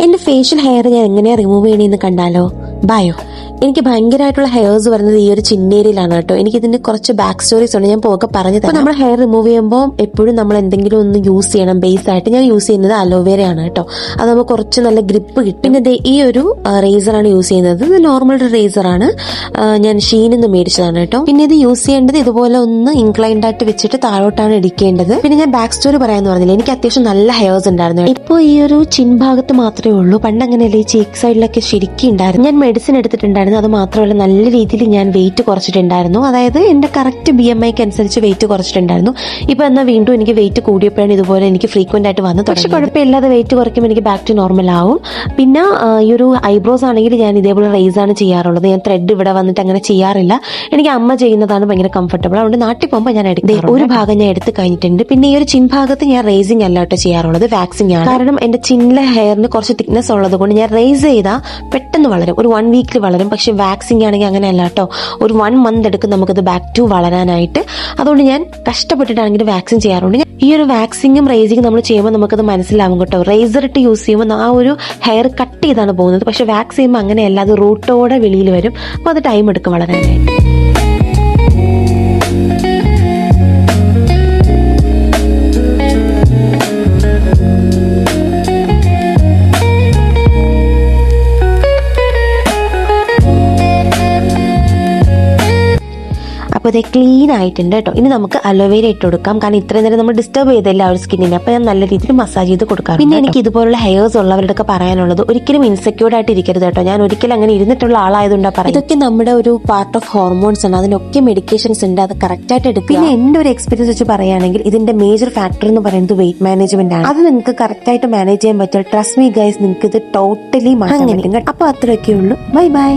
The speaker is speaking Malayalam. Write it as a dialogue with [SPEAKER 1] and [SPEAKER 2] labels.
[SPEAKER 1] എന്റെ ഫേഷ്യൽ ഹെയർ ഞാൻ എങ്ങനെയാ റിമൂവ് ചെയ്യണമെന്ന് കണ്ടാലോ? ബയോ. എനിക്ക് ഭയങ്കരമായിട്ടുള്ള ഹെയർസ് വരുന്നത് ഈ ഒരു ചിന്നേരിയിലാണ് കേട്ടോ. എനിക്ക് ഇതിന്റെ കുറച്ച് ബാക്ക് സ്റ്റോറീസ് ഉണ്ട്, ഞാൻ പോകെ പറഞ്ഞു തരാം. നമ്മൾ ഹെയർ റിമൂവ് ചെയ്യുമ്പോൾ എപ്പോഴും നമ്മൾ എന്തെങ്കിലും ഒന്ന് യൂസ് ചെയ്യണം ബേസ് ആയിട്ട്. ഞാൻ യൂസ് ചെയ്യുന്നത് അലോവേര ആണ് കേട്ടോ. അത് നമുക്ക് കുറച്ച് നല്ല ഗ്രിപ്പ് കിട്ടും. പിന്നെ ഈ ഒരു റേസറാണ് യൂസ് ചെയ്യുന്നത്. ഇത് നോർമൽ റേസറാണ്, ഞാൻ ഷീനിൽ നിന്ന് മേടിച്ചതാണ് കേട്ടോ. പിന്നെ ഇത് യൂസ് ചെയ്യേണ്ടത് ഇതുപോലെ ഒന്ന് ഇൻക്ലൈൻഡ് ആയിട്ട് വെച്ചിട്ട് താഴോട്ടാണ് ഇടിക്കേണ്ടത്. പിന്നെ ഞാൻ ബാക്ക് സ്റ്റോറി പറയാന്ന് പറഞ്ഞില്ല, എനിക്ക് അത്യാവശ്യം നല്ല ഹെയർസ് ഉണ്ടായിരുന്നു. ഇപ്പോൾ ഈ ഒരു ചിൻ ഭാഗത്ത് മാത്രമേ ഉള്ളൂ. പണ്ട് അങ്ങനെയല്ലേ, ഈ ചീക്ക് സൈഡിലൊക്കെ ശരിക്കും ഉണ്ടായിരുന്നു. ഞാൻ മെഡിസിൻ എടുത്തിട്ടുണ്ടായിരുന്നു. അത് മാത്രമല്ല നല്ല രീതിയിൽ ഞാൻ വെയിറ്റ് കുറച്ചിട്ടുണ്ടായിരുന്നു. അതായത് എന്റെ കറക്റ്റ് BMI അനുസരിച്ച് വെയിറ്റ് കുറച്ചിട്ടുണ്ടായിരുന്നു. ഇപ്പൊ എന്നാൽ വീണ്ടും എനിക്ക് വെയിറ്റ് കൂടിയപ്പോഴാണ് ഇതുപോലെ എനിക്ക് ഫ്രീക്വന്റ് ആയിട്ട് വന്ന്. പക്ഷെ കുഴപ്പമില്ലാതെ വെയിറ്റ് കുറയ്ക്കുമ്പോൾ എനിക്ക് ബാക്ക് ടു നോർമൽ ആവും. പിന്നെ ഈ ഒരു ഐബ്രോസ് ആണെങ്കിൽ ഞാൻ ഇതേപോലെ റേസ് ആണ് ചെയ്യാറുള്ളത്. ഞാൻ ത്രെഡ് ഇവിടെ വന്നിട്ട് അങ്ങനെ ചെയ്യാറില്ല. എനിക്ക് അമ്മ ചെയ്യുന്നതാണ് ഭയങ്കര കംഫർട്ടബിൾ. അതുകൊണ്ട് നാട്ടിൽ പോകുമ്പോൾ ഞാൻ എടുക്കും. ഒരു ഭാഗം ഞാൻ എടുത്ത് കഴിഞ്ഞിട്ടുണ്ട്. പിന്നെ ഈ ഒരു ചിൻ ഭാഗത്ത് ഞാൻ റേസിംഗ് അല്ല കേട്ടോ ചെയ്യാറുള്ളത്, വാക്സിംഗ് ആണ്. കാരണം എന്റെ ചിന്നിലെ ഹെയറിന് കുറച്ച് തിക്നെസ് ഉള്ളത് കൊണ്ട് ഞാൻ റേസ് ചെയ്താൽ പെട്ടെന്ന് വളരും, ഒരു 1 വീക്കിൽ വളരും. പക്ഷെ വാക്സിംഗ് ആണെങ്കിൽ അങ്ങനെയല്ല കേട്ടോ, ഒരു 1 മന്ത് എടുക്കും നമുക്കത് ബാക്ക് ടു വളരാനായിട്ട്. അതുകൊണ്ട് ഞാൻ കഷ്ടപ്പെട്ടിട്ടാണെങ്കിൽ വാക്സിൻ ചെയ്യാറുണ്ട്. ഈ ഒരു വാക്സിങ്ങും റേസിങ്ങും നമ്മൾ ചെയ്യുമ്പോൾ നമുക്കത് മനസ്സിലാവും കേട്ടോ. റേസർ ഇട്ട് യൂസ് ചെയ്യുമ്പോൾ ആ ഒരു ഹെയർ കട്ട് ചെയ്താണ് പോകുന്നത്. പക്ഷെ വാക്സ് ചെയ്യുമ്പോൾ അങ്ങനെയല്ല, അത് റൂട്ടോടെ വെളിയിൽ വരും. അപ്പോൾ അത് ടൈം എടുക്കും വളരാനായിട്ട്. അപ്പോൾ ഇത് ക്ലീൻ ആയിട്ടുണ്ട് കേട്ടോ. ഇനി നമുക്ക് അലോവേര ഇട്ട് കൊടുക്കാം. കാരണം ഇത്രയും നേരം നമ്മൾ ഡിസ്റ്റർബ് ചെയ്തില്ല ആ ഒരു സ്കിന്നിനെ. അപ്പോൾ ഞാൻ നല്ല രീതിയിൽ മസാജ് ചെയ്ത് കൊടുക്കാം. പിന്നെ എനിക്ക് ഇതുപോലുള്ള ഹെയർസ് ഉള്ളവരുടെ പറയാനുള്ളത്, ഒരിക്കലും ഇൻസെക്യൂർഡ് ആയിട്ട് ഇരിക്കരുത് കേട്ടോ. ഞാൻ ഒരിക്കലും അങ്ങനെ ഇരുന്നിട്ടുള്ള ആളായതുകൊണ്ടാണ് പറയുന്നത്. ഇതൊക്കെ നമ്മുടെ ഒരു പാർട്ട് ഓഫ് ഹോർമോൺസ് ആണ്, അതിനൊക്കെ മെഡിക്കേഷൻസ് ഉണ്ട്, അത് കറക്റ്റ് ആയിട്ട് എടുക്കുക. പിന്നെ എന്റെ ഒരു എക്സ്പീരിയൻസ് വെച്ച് പറയുകയാണെങ്കിൽ ഇതിന്റെ മേജർ ഫാക്ടർ എന്ന് പറയുന്നത് വെയിറ്റ് മാനേജ്മെന്റ് ആണ്. അത് നിങ്ങൾക്ക് കറക്റ്റ് ആയിട്ട് മാനേജ് ചെയ്യാൻ പറ്റും. ട്രസ്റ്റ് മീ ഗൈസ്, നിങ്ങൾക്ക് ഇത് ടോട്ടലി മാറ്റാൻ പറ്റും. അപ്പോൾ അത്രയൊക്കെ ഉള്ളൂ. Bye bye.